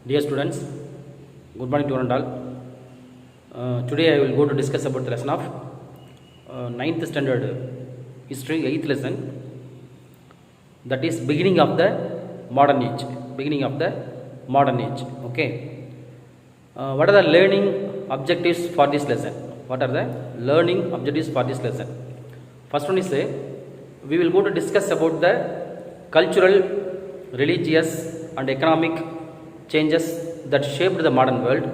Dear students, good morning to one and all. Today I will go to discuss about the lesson of 9th standard history, 8th lesson, that is beginning of the modern age. Beginning of the modern age. Okay. What are the learning objectives for this lesson? What are the learning objectives for this lesson? First one is we will go to discuss about the cultural, religious and economic changes that shaped the modern world.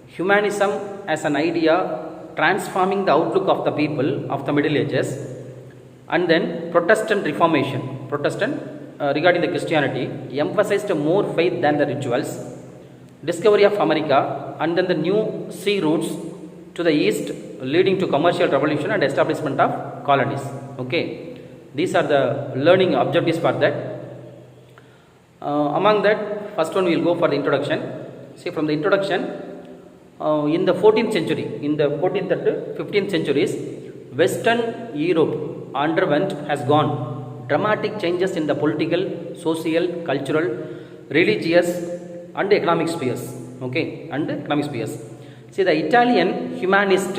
Humanism as an idea transforming the outlook of the people of the Middle Ages, and then Protestant Reformation. Regarding the Christianity emphasized more faith than the rituals. Discovery of America, and then the new sea routes to the east leading to commercial revolution and establishment of colonies. Okay, these are the learning objectives for that. Among that, first one we will go for the introduction. See, from the introduction, in the 14th century, in the 14th and 15th centuries, Western Europe has gone dramatic changes in the political, social, cultural, religious and economic spheres. Okay, and economic spheres. See, the Italian humanist,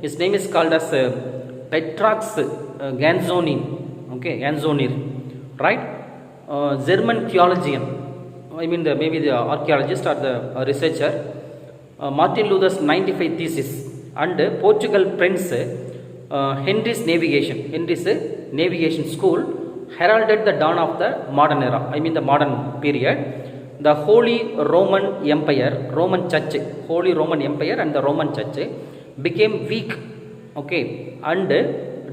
his name is called as Petrarch Ganzoni. Okay, Ganzonir, right? German theologian, maybe the archaeologist or the researcher, Martin Luther's 95 Thesis, and Portugal Prince Henry's navigation school heralded the dawn of the modern era, the modern period. The Holy Roman Empire, Holy Roman Empire and the Roman Church became weak, okay, and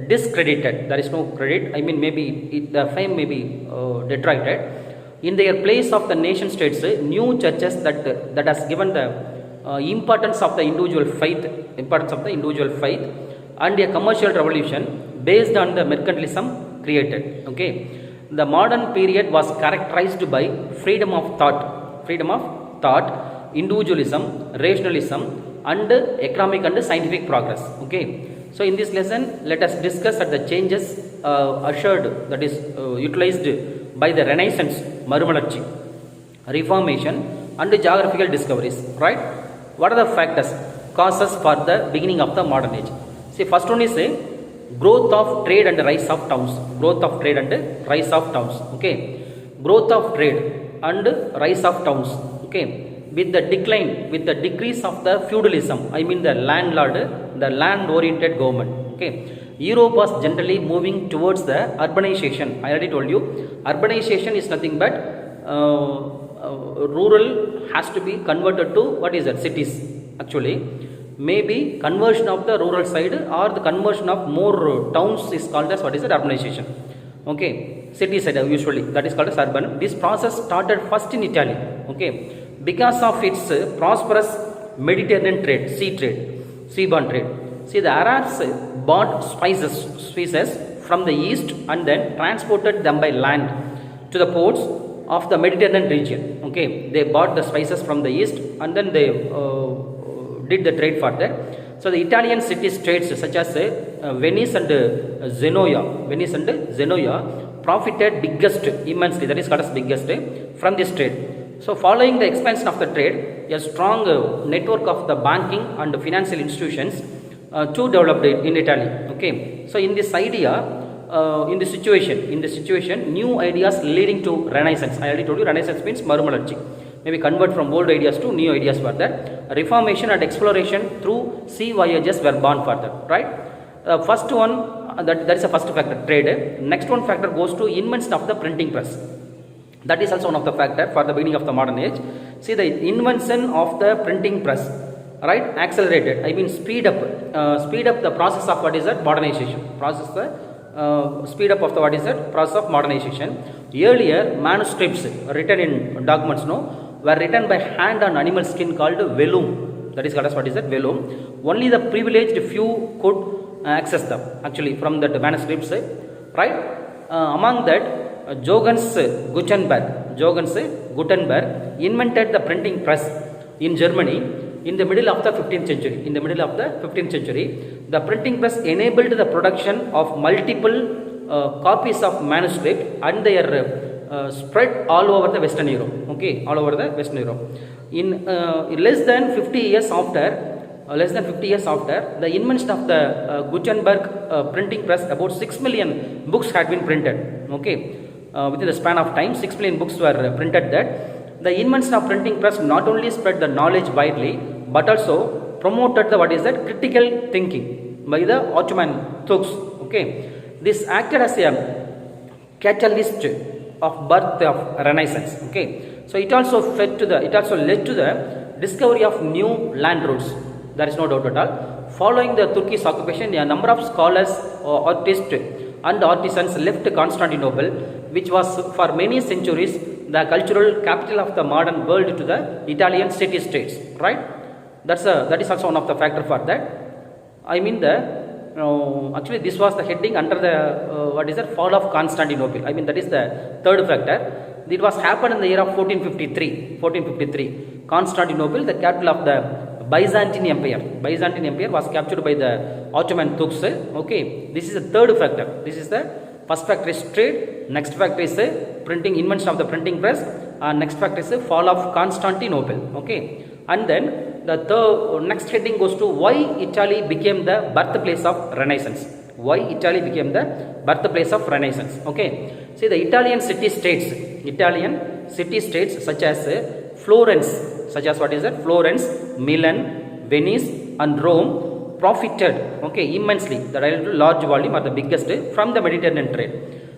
discredited. There is no credit, the fame may be detracted. In their place of the nation states, new churches that has given the importance of the individual faith, and a commercial revolution based on the mercantilism created. Okay, the modern period was characterized by freedom of thought, individualism, rationalism, and economic and scientific progress. Okay, so in this lesson, let us discuss at the changes ushered, that is utilized by the Renaissance, Marumalarchi, Reformation and geographical discoveries. Right? What are the factors, causes for the beginning of the modern age? See, first one is growth of trade and rise of towns. Okay, growth of trade and rise of towns. Okay, with the decrease of the feudalism, the land-oriented government. Okay, Europe was generally moving towards the urbanization. I already told you, urbanization is nothing but rural has to be converted to cities. Actually, maybe conversion of the rural side or the conversion of more towns is called as urbanization. Okay, city side usually that is called as urban. This process started first in Italy. Okay, because of its prosperous Mediterranean trade, seaborne trade. See, the Arabs bought spices from the east and then transported them by land to the ports of the Mediterranean region. Okay, they bought the spices from the east and then they did the trade for that. So the Italian city-states such as Venice and Genoa profited immensely, that is called as biggest, from this trade. So following the expansion of the trade, a strong network of the banking and financial institutions too developed in Italy. Okay, so in this situation, new ideas leading to Renaissance. I already told you, Renaissance means Marumalarchi. Maybe convert from old ideas to new ideas for that. Reformation and exploration through sea voyages were born for that. Right? First one, that is the first factor, trade. Next one factor goes to invention of the printing press. That is also one of the factor for the beginning of the modern age. See, the invention of the printing press, right, accelerated, speed up the process of modernization. Speed up of the process of modernization. Earlier, manuscripts written in documents were written by hand on animal skin called vellum. That is called as vellum. Only the privileged few could access them actually from the manuscripts. Right? Among that, Johannes Gutenberg invented the printing press in Germany in the middle of the 15th century. The printing press enabled the production of multiple copies of manuscript and they are spread all over the Western Europe. okay, all over the Western Europe. In less than 50 years after, the invention of the Gutenberg printing press, about 6 million books had been printed. Okay, within the span of time, 6 million books were printed. That the invention of printing press not only spread the knowledge widely, but also promoted the critical thinking by the Ottoman Turks. Okay, this acted as a catalyst of birth of Renaissance. Okay, so it also led to the discovery of new land routes. There is no doubt at all. Following the Turkish occupation, a number of scholars, artists and artisans left Constantinople, which was for many centuries the cultural capital of the modern world, to the Italian city-states. Right? That is also one of the factors for that. I mean actually this was the heading under the fall of Constantinople. I mean that is the third factor. It was happened in the year of 1453. Constantinople, the capital of the Byzantine Empire was captured by the Ottoman Turks. Okay, this is the third factor. This is the first factor is trade. Next factor is invention of the printing press. Next factor is fall of Constantinople. Okay, and then the next heading goes to why Italy became the birthplace of Renaissance. Okay, see the Italian city-states such as Florence. Florence, Milan, Venice and Rome profited, okay, immensely, the large volume or the biggest from the Mediterranean trade.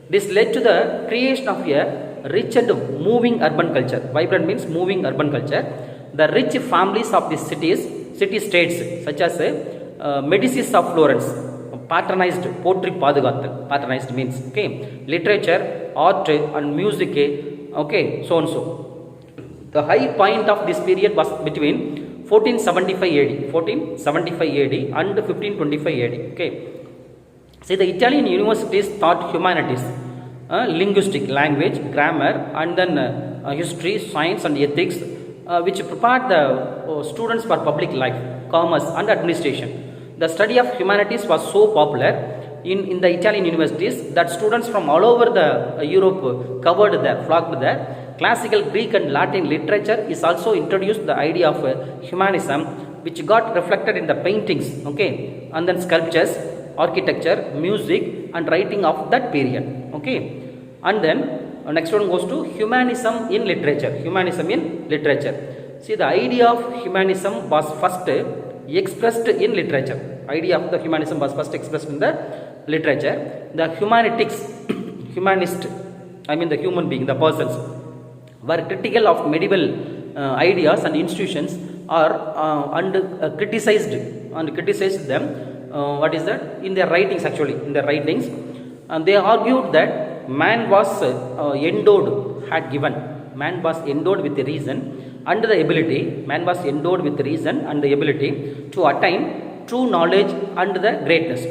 This led to the creation of a rich and moving urban culture. Vibrant means moving urban culture. The rich families of the city-states such as Medicis of Florence patronized poetry patronized means, okay, literature, art and music, okay, so and so. The high point of this period was between 1475 AD and 1525 AD. Okay. See, the Italian universities taught humanities, linguistic, language, grammar, and then history, science, and ethics, which prepared the students for public life, commerce, and administration. The study of humanities was so popular in the Italian universities that students from all over the Europe flocked there. Classical Greek and Latin literature is also introduced the idea of humanism, which got reflected in the paintings, okay, and then sculptures, architecture, music and writing of that period. Okay, and then next one goes to humanism in literature. See, the idea of humanism was first expressed in literature. The humanist, I mean the human being, the persons, were critical of medieval ideas and institutions and criticized them. In their writings, and they argued that man was endowed with the reason and the ability to attain true knowledge and the greatness.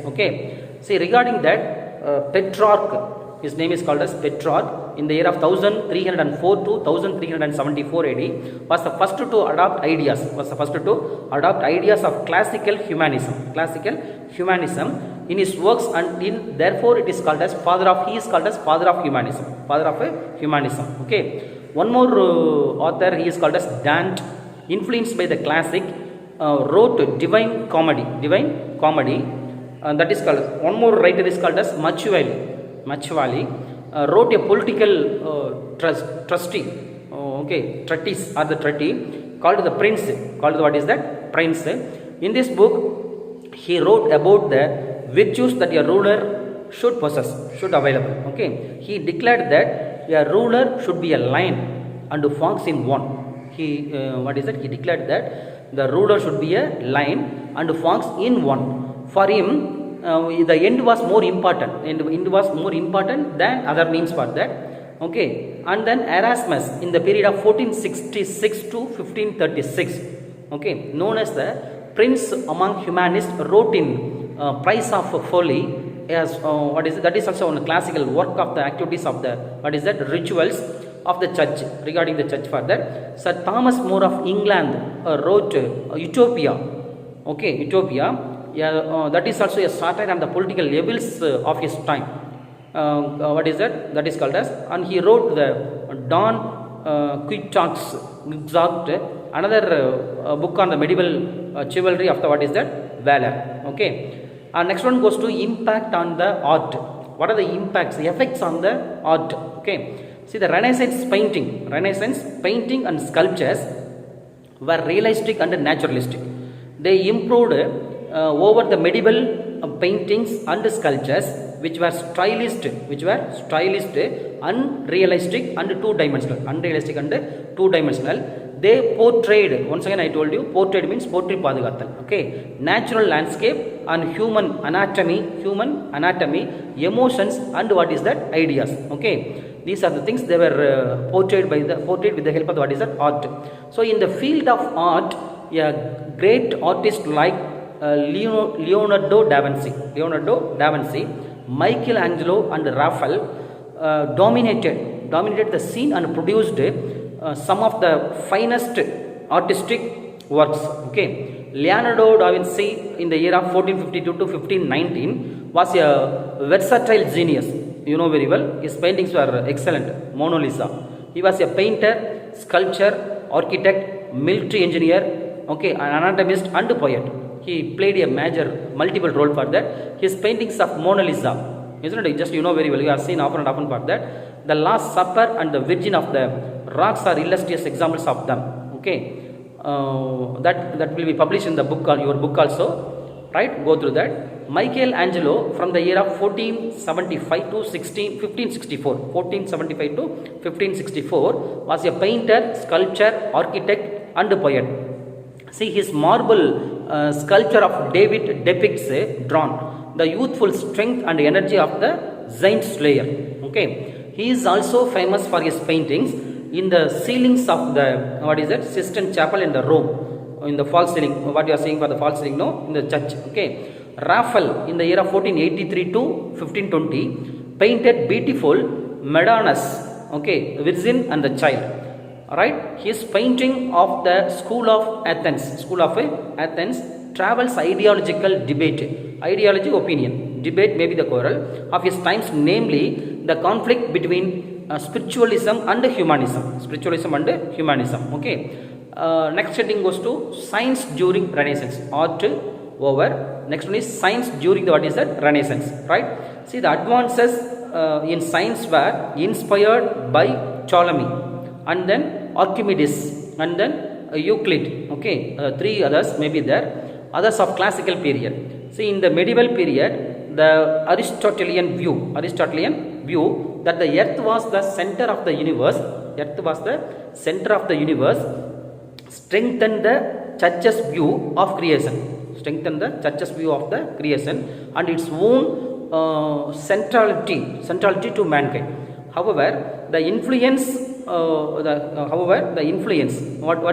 Okay, see, regarding that, Petrarch, his name is called as Petrarch, in the year of 1304 to 1374 AD, was the first to adopt ideas of classical humanism in his works, and therefore it is called as father of humanism. Okay, one more author, he is called as Dante, influenced by the classic, wrote divine comedy, that is called, one more writer is called as Machiavelli, wrote a political treatise or the treatise called the Prince. In this book, he wrote about the virtues that a ruler should available. Okay, he declared that a ruler should be a lion and a fox in one. He declared that the ruler should be a lion and a fox in one. For him, the end was more important. Than other means for that. Okay, and then Erasmus, in the period of 1466 to 1536, okay, known as the Prince among humanists, wrote in Price of Folly as that is also a classical work of the activities of the rituals of the church, regarding the church. Further, Sir Thomas More of England wrote Utopia. Okay, Utopia. That is also a satire on the political evils of his time. That is called as, and he wrote the Don Quixote's another book on the medieval chivalry of the what is that valor. Okay. Next one goes to impact on the art. What are the impacts, the effects on the art? Okay. See, the Renaissance painting and sculptures were realistic and naturalistic. They improved over the medieval paintings and sculptures which were stylized, unrealistic and two-dimensional. They portrayed, once again I told you, portrayed means portrait padugattal. Okay, natural landscape and human anatomy, emotions and what is that, ideas. Okay, these are the things they were portrayed with the help of what is that, art. So in the field of art, a great artist like Leonardo da Vinci, Michelangelo and Raphael dominated the scene and produced some of the finest artistic works. Okay, Leonardo da Vinci in the year of 1452 to 1519 was a versatile genius. You know very well, his paintings were excellent. Mona Lisa. He was a painter, sculptor, architect, military engineer, okay, an anatomist and poet. He played a multiple role for that. His paintings of Mona Lisa, isn't it? Just you know very well, you have seen often and often for that. The Last Supper and the Virgin of the Rocks are illustrious examples of them. Okay, that will be published in the book, your book also, right? Go through that. Michelangelo from the year of 1475 to 1564 was a painter, sculptor, architect and poet. See, his marble sculpture of David depicts the youthful strength and energy of the giant slayer. Okay, he is also famous for his paintings in the ceilings of the Sistine Chapel in the Rome, in the false ceiling. What you are seeing for the false ceiling, no, in the church. Okay, Raphael in the year of 1483 to 1520 painted beautiful Madonnas, okay, Virgin and the Child. Right, his painting of the School of Athens travels ideological debate, opinion, debate may be the quarrel of his times, namely the conflict between spiritualism and humanism. Okay, next heading goes to science during Renaissance. Art over. Next one is science during the what is that, Renaissance. Right. See, the advances in science were inspired by Ptolemy and then Archimedes and then Euclid. Okay, three others may be there, others of classical period. See, in the medieval period, the Aristotelian view that the earth was the center of the universe, strengthened the church's view of creation, and its own centrality to mankind. However, the influence, what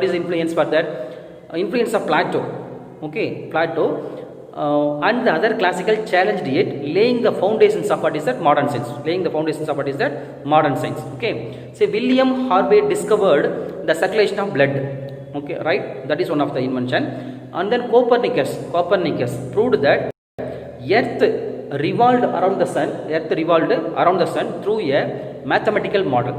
is influence for that? Influence of Plato. Okay, Plato and the other classical challenged it, laying the foundations of what is that, modern science. Okay, say William Harvey discovered the circulation of blood. Okay, right, that is one of the invention. And then Copernicus proved that earth revolved around the sun through a mathematical model.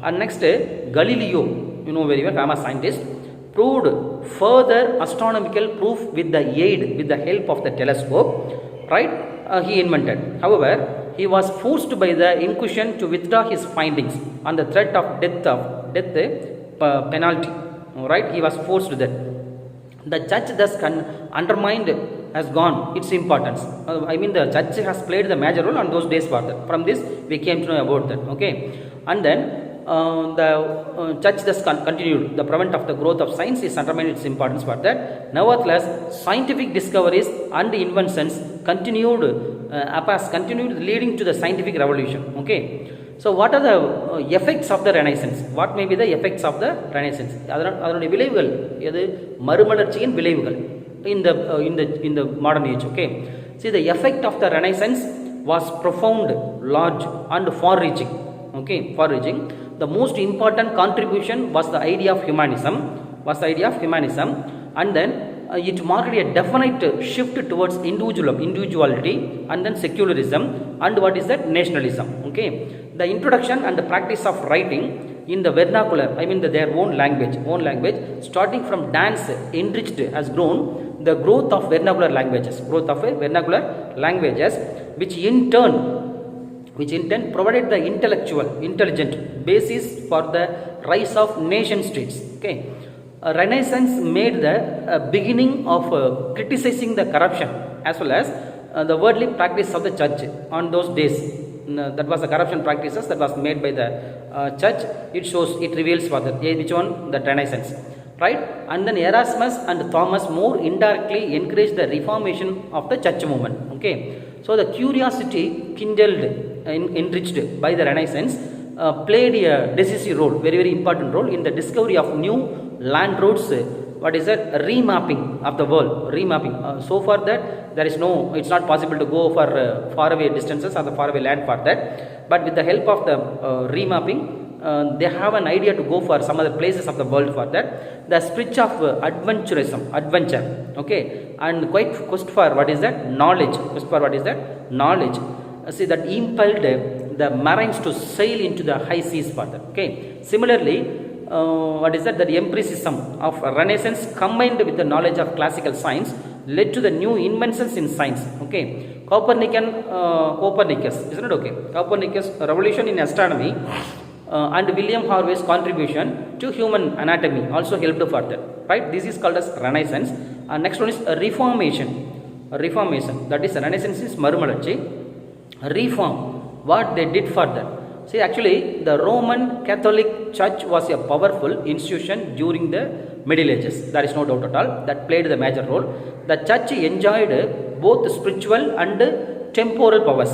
And next, Galileo, you know very well, famous scientist, proved further astronomical proof with the help of the telescope. Right, he invented. However, he was forced by the Inquisition to withdraw his findings on the threat of death penalty. Right, he was forced to that. The church thus has gone its importance. The church has played the major role on those days for that. From this we came to know about that. Okay, and then the church thus continued the prevent of the growth of science is undermined its importance for that. Nevertheless, scientific discoveries and inventions continued leading to the scientific revolution. Okay, so what are the effects of the Renaissance? What may be the effects of the Renaissance? அதனுடைய விளைவுகள் எது? மறுமலர்ச்சியின் விளைவுகள் in the modern age. Okay, see, the effect of the Renaissance was profound, large and far reaching. The most important contribution was the idea of humanism, and then it marked a definite shift towards individuality and then secularism and what is that, nationalism. Okay, The introduction and the practice of writing in the vernacular, I mean their own language, starting from dance enriched has grown the growth of vernacular languages, which in turn provided the intelligent basis for the rise of nation states. Okay, Renaissance made the beginning of criticizing the corruption as well as the worldly practice of the church on those days. That was the corruption practices that was made by the church. It reveals further which one, the Renaissance, right? And then Erasmus and Thomas more indirectly encouraged the reformation of the church movement. Okay, so the curiosity kindled enriched by the Renaissance played a decisive role, very important role in the discovery of new land roads. What is that? Remapping of the world, so far that there is no, it's not possible to go for faraway distances or the faraway land for that, but with the help of the remapping, they have an idea to go for some other places of the world for that. The spirit of adventure, okay, and quest for what is that? Knowledge. See, that impelled the marines to sail into the high seas further. Okay, similarly, the empiricism of Renaissance combined with the knowledge of classical science led to the new inventions in science. Okay, Copernicus, isn't it? Okay, Copernicus revolution in astronomy and William Harvey's contribution to human anatomy also helped further. Right, this is called as Renaissance. Next one is Reformation. That is, Renaissance is Marumalachi. Reform, what they did further. See, actually, the Roman Catholic Church was a powerful institution during the Middle Ages. There is no doubt at all. That played the major role. The church enjoyed both spiritual and temporal powers.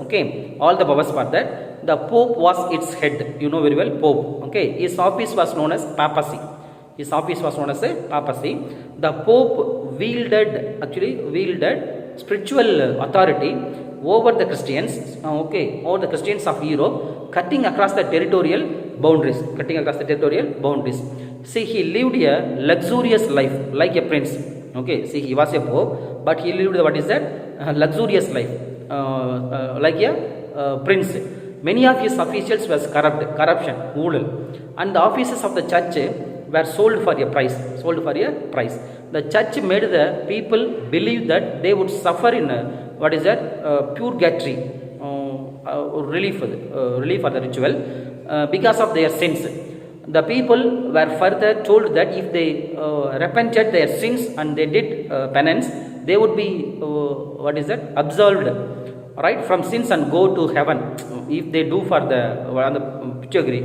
Okay, all the powers for that. The Pope was its head. You know very well, Pope. Okay, his office was known as papacy. The Pope wielded spiritual authority over the Christians, of Europe, cutting across the territorial boundaries. See, he lived a luxurious life like a prince. Okay, see, he was a pope, but he lived luxurious life like a prince. Many of his officials was corruption, and the offices of the church were sold for a price. The church made the people believe that they would suffer in purgatory, relief for the ritual because of their sins. The people were further told that if they repented their sins and they did penance, they would be absolved, right, from sins and go to heaven. If they do for the purgatory.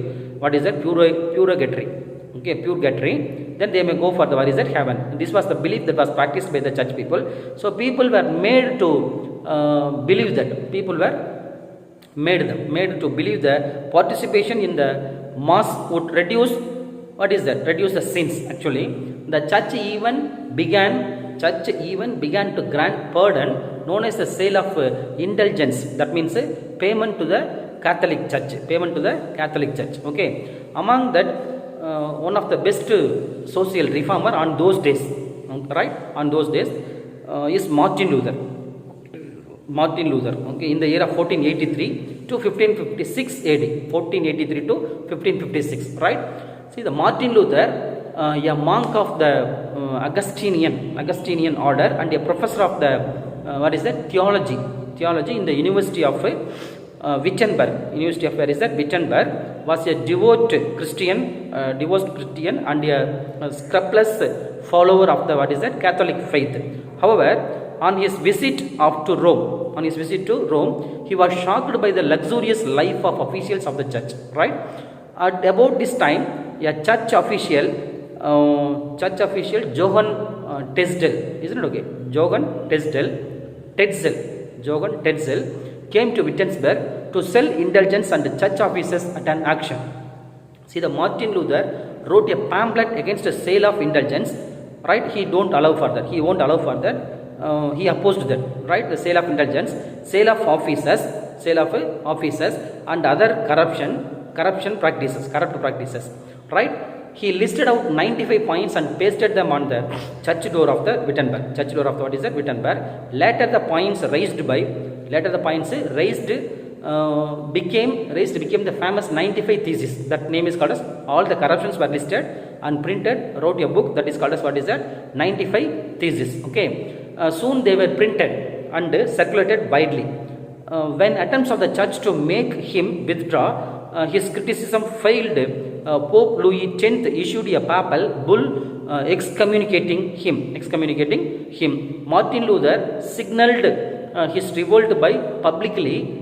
Okay, purgatory, then they may go for the heaven. This was the belief that was practiced by the church people. So people were made to believe that. Made to believe that participation in the mass would reduce the sins. Actually, the church even began to grant pardon, known as the sale of indulgence. That means payment to the Catholic Church. Okay, among that, one of the best social reformer on those days, is Martin Luther. Okay, in the year of 1483 to 1556 AD. 1483 to 1556. Right. See, the Martin Luther, a monk of the Augustinian order and a professor of the theology in the University of Wittenberg. Wittenberg, was a devout Christian and a scrupulous follower of the Catholic faith. However, on his visit to Rome, he was shocked by the luxurious life of officials of the church. Right? At about this time, a church official, Johann Tetzel, isn't it okay? Johann Tetzel came to Wittenberg to sell indulgence and church offices at an auction. See, the Martin Luther wrote a pamphlet against the sale of indulgence. Right? He won't allow for that. He opposed that. Right? The sale of indulgence, sale of offices, and other corrupt practices. Right? He listed out 95 points and pasted them on the church door of the Wittenberg. Later the points raised became the famous 95 thesis. That name is called as all the corruptions were listed and printed, wrote a book that is called as what is that 95 thesis. Okay, soon they were printed and circulated widely. When attempts of the church to make him withdraw his criticism failed, Pope Louis X issued a papal bull excommunicating him. Martin Luther signaled his revolt by publicly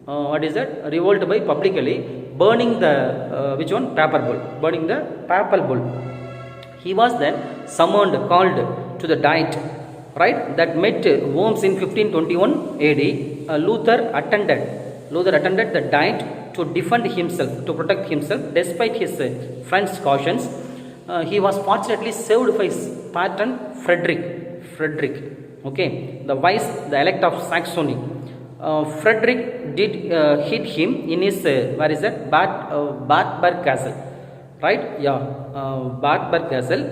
burning the papal bull. He was then called to the Diet, right, that met Worms in 1521 AD. Luther attended the Diet to defend himself, to protect himself despite his friends' cautions. He was fortunately saved by his patron Frederick, okay, the the elect of Saxony. Frederick did hit him in his Batberg Castle, right? Batberg Castle,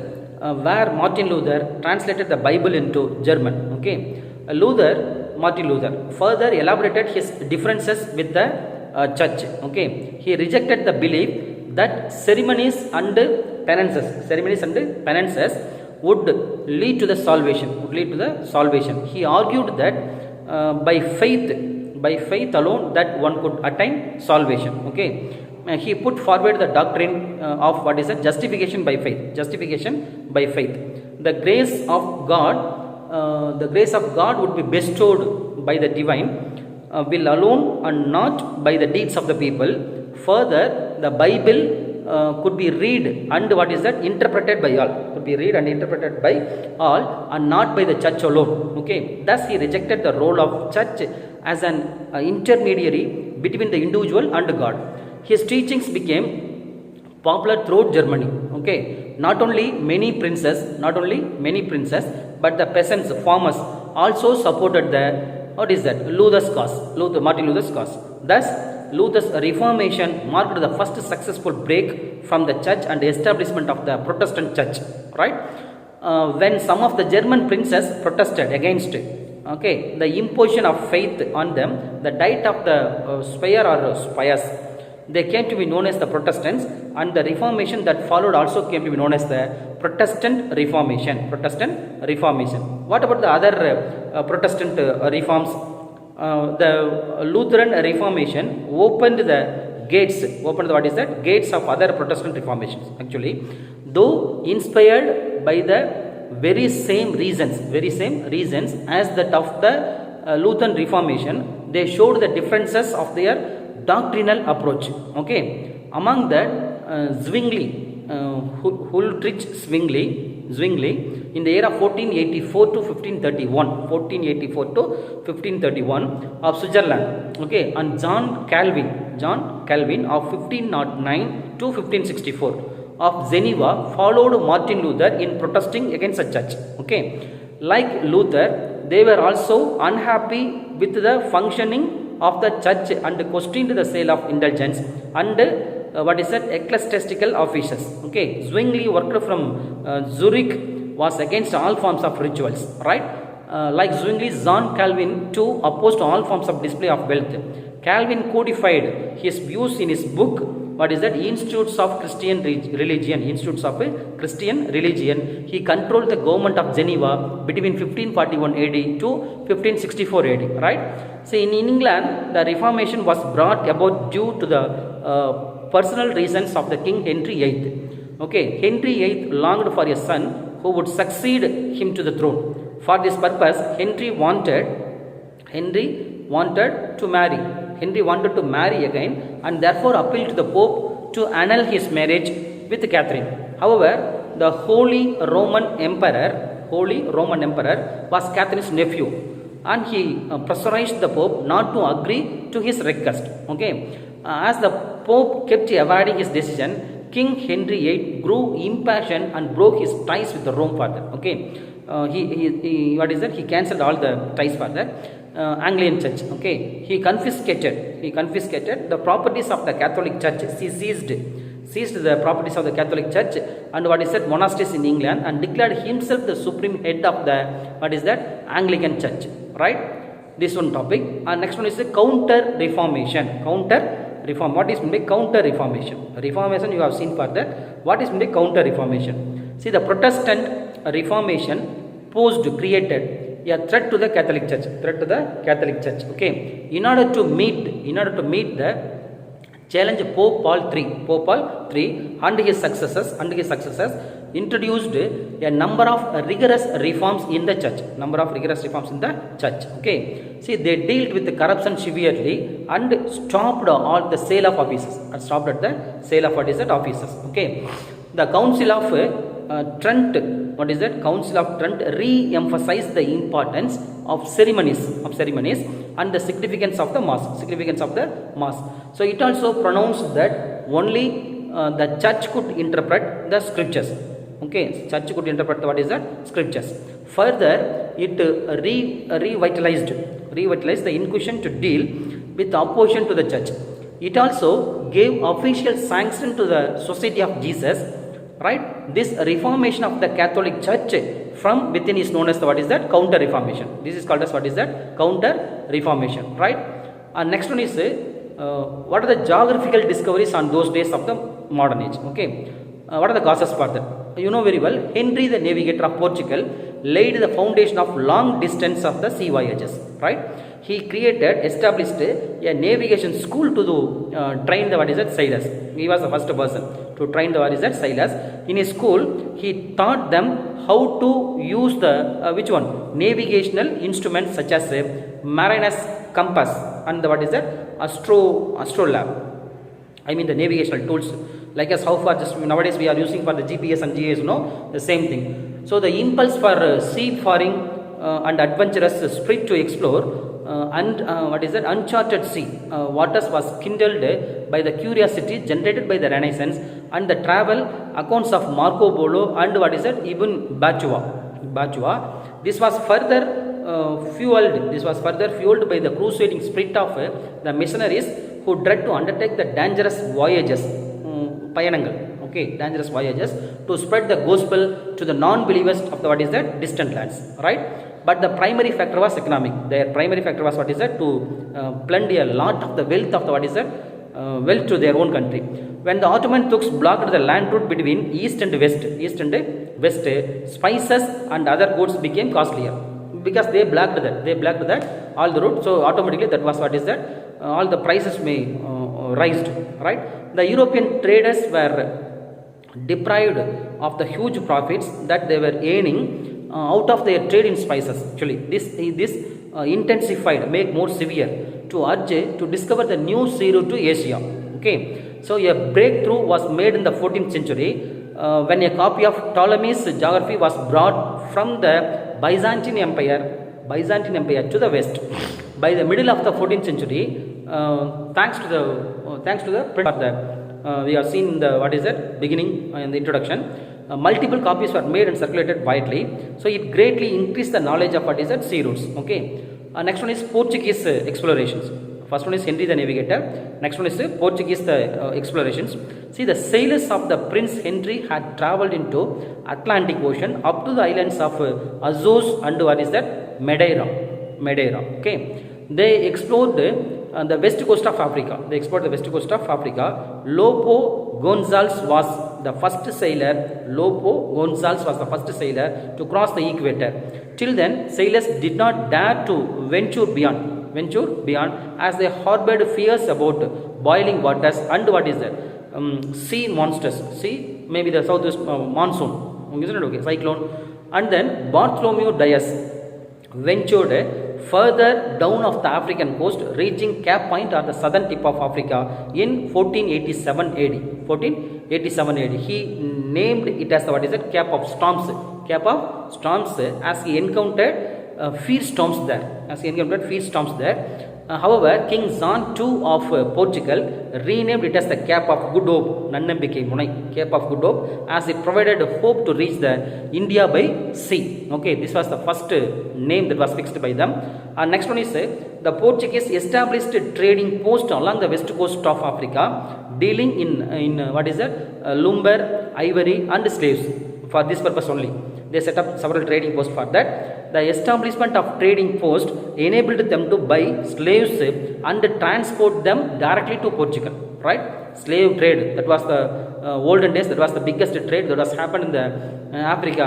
where Martin Luther translated the Bible into German. Okay, Martin Luther further elaborated his differences with the church. Okay, he rejected the belief that ceremonies and penances would lead to the salvation. He argued that by faith alone that one could attain salvation. Okay, he put forward the doctrine of justification by faith. The grace of God would be bestowed by the divine will alone and not by the deeds of the people. Further, the Bible could be read and interpreted by all, and not by the church alone. Okay, thus he rejected the role of church as an intermediary between the individual and God. His teachings became popular throughout Germany. Okay, not only many princes, but the peasants, farmers also supported the Martin Luther's cause. Thus, Luther's Reformation marked the first successful break from the church and establishment of the Protestant church. Right? When some of the German princes protested against the imposition of faith on them, the Diet of the Spires, they came to be known as the Protestants, and the Reformation that followed also came to be known as the Protestant Reformation. What about the other Protestant reforms? The Lutheran Reformation opened the gates of other Protestant reformations. Actually, though inspired by the very same reasons as that of the Lutheran Reformation, they showed the differences of their doctrinal approach. Okay, among that Zwingli, Ulrich Zwingli, in the year of 1484 to 1531 of Switzerland. Okay, and John Calvin of 1509 to 1564 of Geneva followed Martin Luther in protesting against the church. Okay, like Luther, they were also unhappy with the functioning of the church and questioned the sale of indulgence and ecclesiastical officials. Okay, Zwingli worked from Zurich, was against all forms of rituals. Right? Like Zwingli, John Calvin too opposed all forms of display of wealth. Calvin codified his views in his book Institutes of Christian Religion. He controlled the government of Geneva between 1541 AD to 1564 AD. Right? So in England, the Reformation was brought about due to the personal reasons of the King Henry VIII. Okay, Henry VIII longed for a son who would succeed him to the throne. For this purpose, Henry wanted to marry again, and therefore appealed to the Pope to annul his marriage with Catherine. However, the Holy Roman Emperor was Catherine's nephew, and he pressurized the Pope not to agree to his request. Okay, as the Pope kept evading his decision, King Henry VIII grew impassioned and broke his ties with the Rome further. Okay, he cancelled all the ties for the Anglican Church. Okay, he confiscated the properties of the Catholic Church. He seized the properties of the Catholic Church and monasteries in England, and declared himself the supreme head of the Anglican Church. Right? This one topic. And next one is the counter reformation. Counter reform. What is meant by counter reformation? Reformation you have seen for that. What is meant by counter reformation? See, the Protestant Reformation created a threat to the Catholic Church. Threat to the Catholic Church. Okay. In order to meet the challenge, Pope Paul III and his successors introduced a number of rigorous reforms in the church. Okay. See, they dealt with the corruption severely and stopped all the sale of offices. Offices. Okay. The Council of Trent, Council of Trent re-emphasized the importance of ceremonies and the significance of the mass. So it also pronounced that only the church could interpret the scriptures. Okay, church could interpret scriptures. Further, it revitalized the Inquisition to deal with opposition to the church. It also gave official sanction to the Society of Jesus. Right, this reformation of the Catholic Church from within is known as counter reformation. This is called as counter reformation. Right, and next one is what are the geographical discoveries on those days of the modern age? Okay, what are the causes for that? You know very well. Henry the Navigator of Portugal laid the foundation of long distance of the sea voyages. Right, he established a navigation school to train the sailors. He was the first person to train the sailors. In his school, he taught them how to use the navigational instruments such as mariner's compass and the astrolabe. I mean the navigational tools, like as how far just nowadays we are using for the GPS and GIS, the same thing. So the impulse for seafaring and adventurous spirit to explore uncharted sea waters was kindled by the curiosity generated by the Renaissance and the travel accounts of Marco Polo and Ibn Battuta. This was further fueled by the crusading spirit of the missionaries who tried to undertake the dangerous voyages, dangerous voyages to spread the gospel to the non-believers of the distant lands, right? But the primary factor was economic. Their primary factor was to plunder a lot of the wealth of the wealth to their own country. When the Ottoman Turks blocked the land route between east and west, spices and other goods became costlier because they blocked that all the route. So automatically that was all the prices may rise, right? The European traders were deprived of the huge profits that they were earning out of their trade in spices. Actually, this intensified, make more severe to urge to discover the new sea route to Asia. Okay, so a breakthrough was made in the 14th century when a copy of Ptolemy's geography was brought from the Byzantine Empire to the west. By the middle of the 14th century, thanks to the we have seen the beginning in the introduction. Multiple copies were made and circulated widely, so it greatly increased the knowledge of sea routes. Okay, next one is Portuguese explorations. First one is Henry the Navigator. Next one is Portuguese explorations. See, the sailors of the Prince Henry had travelled into Atlantic Ocean up to the islands of Azores and Madeira. Okay, they explored the west coast of Africa. Lopo Gonzalez was the first sailor to cross the equator. Till then, sailors did not dare to venture beyond as they harbored fears about boiling waters and sea monsters. See, maybe the southwest monsoon, isn't it? Okay, cyclone. And then Bartholomew Dias ventured further down of the African coast, reaching Cape Point or the southern tip of Africa in 1487 AD. He named it as Cape of Storms, as he encountered fierce storms there. However, King John II of Portugal renamed it as the Cape of Good Hope, as it provided hope to reach the India by sea. Okay, this was the first name that was fixed by them. Next one is the Portuguese established a trading post along the west coast of Africa, dealing in lumber, ivory and slaves. For this purpose only, they set up several trading posts for that. the establishment of trading post enabled them to buy slaves and transport them directly to Portugal, right? Slave trade, that was the olden days, that was the biggest trade that was happened in the Africa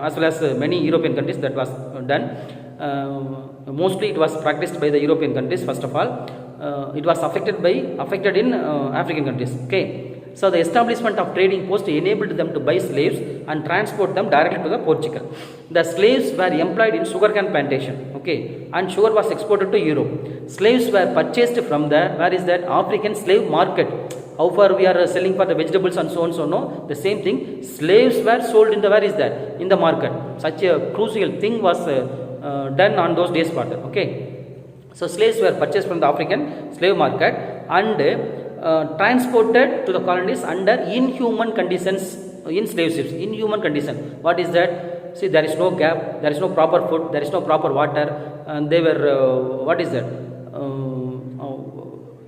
as well as many European countries. That was done. Mostly it was practiced by the European countries. First of all, it was affected in African countries. Okay, so the establishment of trading post enabled them to buy slaves and transport them directly to the Portugal. The slaves were employed in sugarcane plantation, okay, and sugar was exported to Europe. Slaves were purchased from the, where is that, African slave market. How far we are selling for the vegetables and so on, so no, the same thing. Slaves were sold in the, where is that, in the market. Such a crucial thing was done on those days further. Okay, so slaves were purchased from the African slave market and transported to the colonies under inhuman conditions in slave ships. Inhuman condition, what is that? See, there is no gap, there is no proper food, there is no proper water, and they were what is that,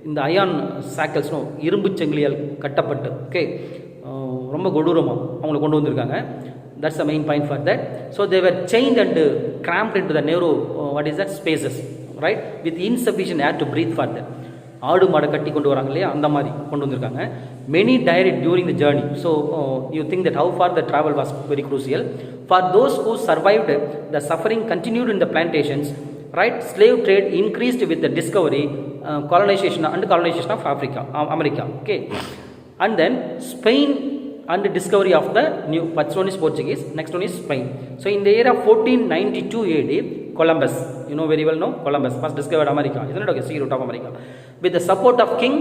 இந்த ion சாக்கல்ஸ், இரும்பு சங்கிலியால் கட்டப்பட்டு, okay, ரொம்ப கொடூரமாக அவங்களை கொண்டு வந்திருக்காங்க. That's the main point for that. So they were chained and cramped into the narrow what is that, spaces, right, with insufficient air to breathe for them. ஆடு மாடை கட்டி கொண்டு வராங்க இல்லையா, அந்த மாதிரி கொண்டு வந்திருக்காங்க. Many died during the journey. So you think that how far the travel was very crucial. For those who survived, the suffering continued in the plantations, right? Slave trade increased with the discovery, colonization of Africa, America. Okay, and then Spain and the discovery of the new, first one is Portuguese, next one is Spain. So in the year of 1492 AD, Columbus, you know very well, no, Columbus first discovered America, isn't it? Okay, sea route of America, with the support of King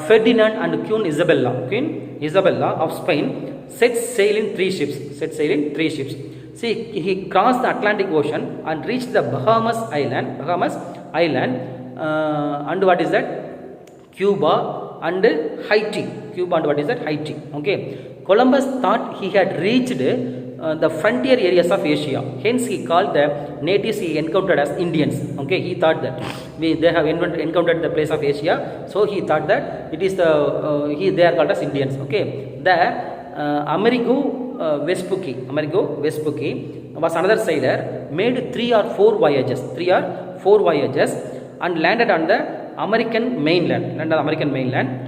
Ferdinand and Queen Isabella of Spain, set sail in three ships. See, he crossed the Atlantic Ocean and reached the Bahamas Island, and what is that, Cuba and Haiti. Okay, Columbus thought he had reached the frontier areas of Asia. Hence he called the natives he encountered as Indians. Okay, he thought that they have encountered the place of Asia, so he thought that it is the they are called as Indians. Okay, the Amerigo Vespucci was another sailor, made 3 or 4 voyages and landed on the American mainland.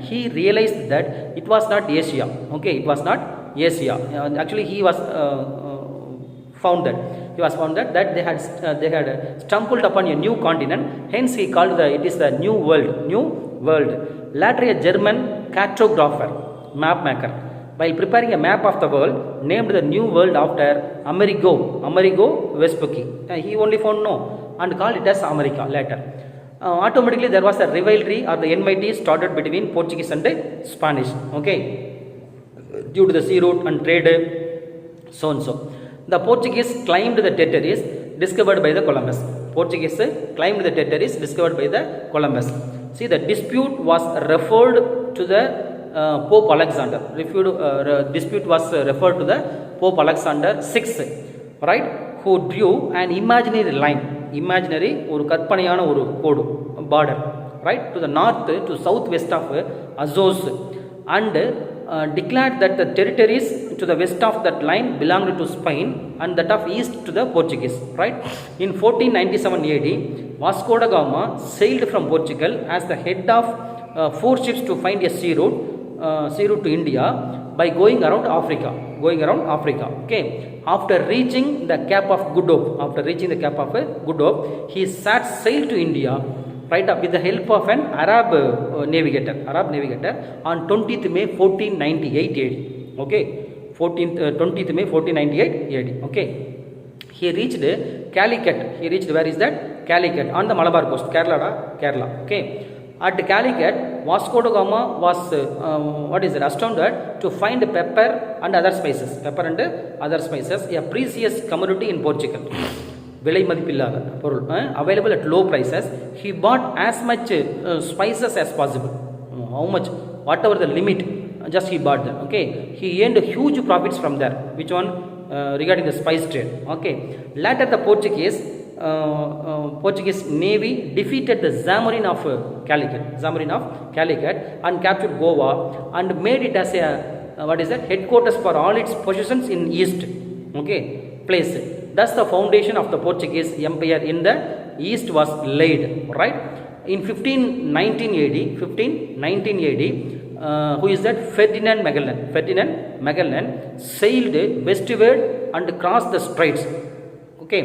He realized that it was not Asia. Okay, it was not Asia. Actually, he was found that they had stumbled upon a new continent. Hence, he called it is the New World. Later, a German cartographer, map maker, while preparing a map of the world, named the New World after Amerigo Vespucci. He only found and called it as America later. Automatically there was a rivalry or the enmity started between Portuguese and Spanish. Okay, due to the sea route and trade, so and so. The Portuguese claimed the territories discovered by the Columbus. See, the dispute was referred to the Pope Alexander. Dispute was referred to the Pope Alexander VI, right, who drew an imaginary line, ஒரு கற்பனையான ஒரு கோடு, border, right, to the north to southwest of Azores, and declared that the territories to the west of that line belonged to Spain and that of east to the Portuguese, right. In 1497 AD, Vasco da Gama sailed from Portugal as the head of 4 ships to find a sea route to India by going around Africa. Okay, after reaching the Cape of Good Hope, he set sail to India, right, up with the help of an Arab navigator on 20th May 1498 AD. Okay, 20th May 1498 AD. Okay, he reached Calicut. Where is that? Calicut, on the Malabar coast, Kerala. Okay, at Calicut, Vasco da Gama was astounded to find pepper and other spices, a precious commodity in Portugal. விலை மதிப்பில்லாத பொருள், available at low prices. He bought as much spices as possible. How much? Whatever the limit, just he bought them. Okay, he earned huge profits from there. Which one? Regarding the spice trade. Okay, later the Portuguese navy defeated the Zamorin of Calicut and captured Goa and made it as a headquarters for all its possessions in east. Okay, place. Thus the foundation of the Portuguese Empire in the East was laid, right? In 1519 AD, who is that? Ferdinand Magellan sailed westward and crossed the straits, okay,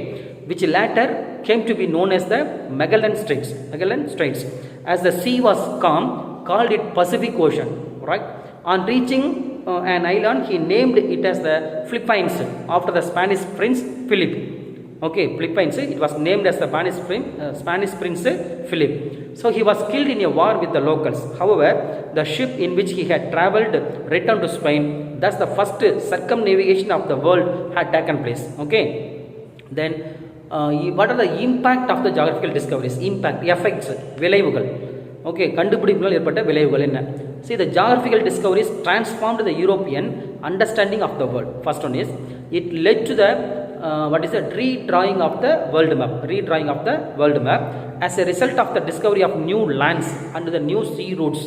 which latter came to be known as the Magellan Straits. As the sea was calm, called it Pacific Ocean, right? On reaching an island, he named it as the Philippines after the Spanish Prince Philip. Okay, Philippines, it was named as the Spanish Prince Philip. So he was killed in a war with the locals. However, the ship in which he had travelled returned to Spain. Thus the first circumnavigation of the world had taken place. Okay, then what are the impact of the geographical discoveries? Impact, effects, விளைவுகள். Okay, கண்டுபிடிப்புகள் ஏற்பட்ட விளைவுகள் என்ன? See, the geographical discoveries transformed the European understanding of the world. First one is, it led to the redrawing of the world map. As a result of the discovery of new lands and the new sea routes,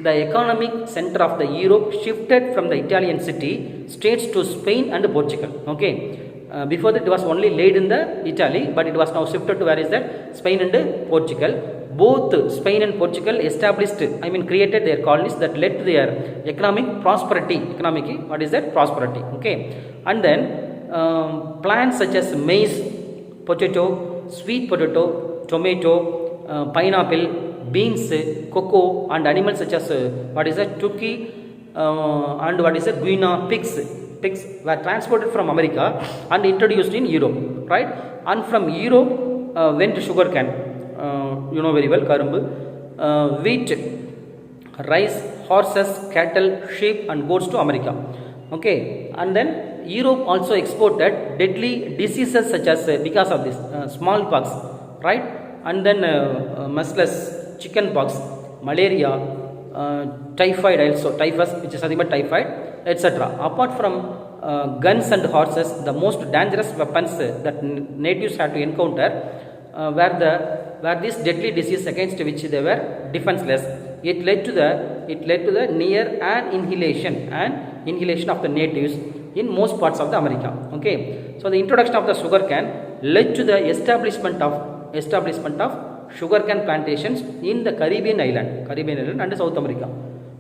the economic center of the Europe shifted from the Italian states to Spain and Portugal. Okay, before that it was only laid in the Italy, but it was now shifted to where is that? Spain and Portugal. Both Spain and Portugal created their colonies that led to their economic prosperity. What is that? Prosperity. Okay, and then plants such as maize, potato, sweet potato, tomato, pineapple, beans, cocoa, and animals such as turkey, and guinea pigs were transported from America and introduced in Europe, right? And from Europe went to sugar cane, you know very well, karumbu, wheat, rice, horses, cattle, sheep, and goats to America. Okay, and then Europe also exported deadly diseases such as because of this smallpox, right? And then measles, chickenpox, malaria, typhoid also, typhus, which is nothing but typhoid, etc. Apart from guns and horses, the most dangerous weapons that natives had to encounter were these deadly diseases against which they were defenseless. It led to the near annihilation of the natives in most parts of the America. Okay, so the introduction of the sugar cane led to the establishment of sugar cane plantations in the Caribbean island and South America.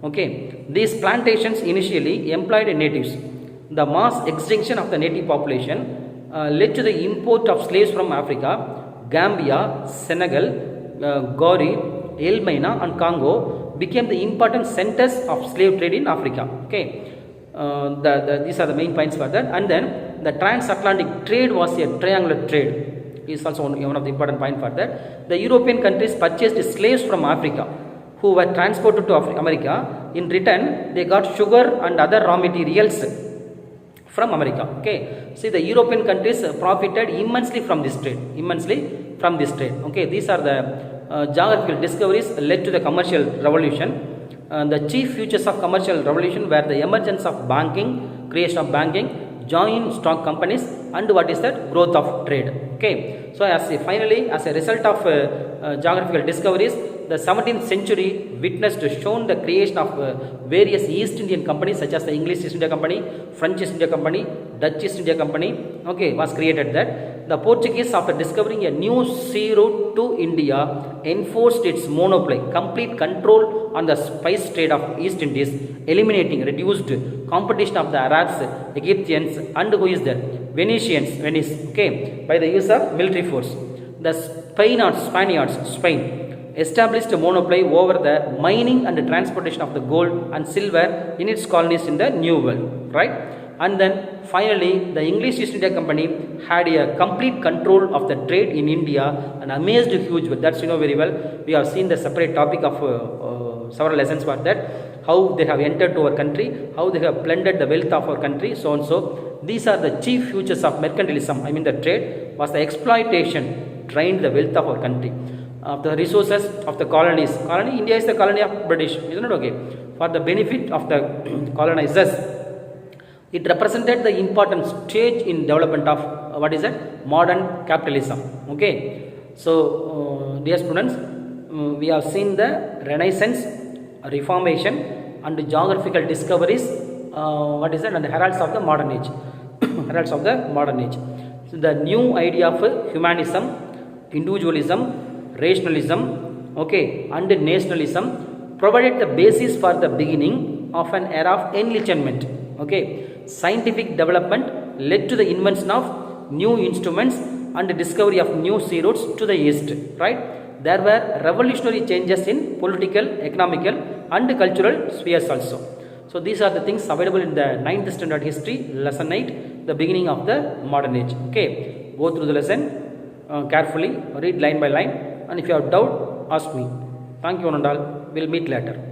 Okay, these plantations initially employed natives. The mass extinction of the native population led to the import of slaves from Africa, Gambia, Senegal, Gori, Elmina, and Congo became the important centers of slave trade in Africa. Okay, these are the main points for that. And then the transatlantic trade was a triangular trade. Is also one of the important points for that. The European countries purchased slaves from Africa who were transported to America. In return, they got sugar and other raw materials from America. Okay, see, the European countries profited immensely from this trade. Okay, these are the geographical discoveries led to the commercial revolution. The chief features of commercial revolution were the emergence of banking, creation of banking, joint stock companies, and growth of trade. Okay, so as a result of geographical discoveries, the 17th century witnessed shown the creation of various East Indian companies such as the English East India Company, French East India Company, Dutch East India Company. Okay, was created that. The Portuguese, after discovering a new sea route to India, enforced its monopoly, complete control on the spice trade of East Indies, reduced competition of the Arabs, Egyptians, and who is there? Venice, okay, by the use of military force. The Spaniards, established a monopoly over the mining and the transportation of the gold and silver in its colonies in the New World, right? And then finally, the English East India Company had a complete control of the trade in India and amazed huge. That's, you know very well. We have seen the separate topic of several lessons for that. How they have entered to our country, how they have plundered the wealth of our country, so and so. These are the chief features of mercantilism. The trade was the exploitation, drained the wealth of our country, of the resources of the colonies. India is the colony of British, isn't it? Okay, for the benefit of the colonizers. It represented the important stage in development of modern capitalism. Okay, so dear students, we have seen the Renaissance, Reformation, and the geographical discoveries. And the heralds of the modern age. So the new idea of humanism, individualism, rationalism, okay, and nationalism provided the basis for the beginning of an era of enlightenment. Okay, scientific development led to the invention of new instruments and the discovery of new sea routes to the east. Right, there were revolutionary changes in political, economical, and cultural spheres also. So these are the things available in the 9th standard history lesson 8, the beginning of the modern age. Okay, go through the lesson carefully, read line by line, and if you have doubt, ask me. Thank you one and all. We'll meet later.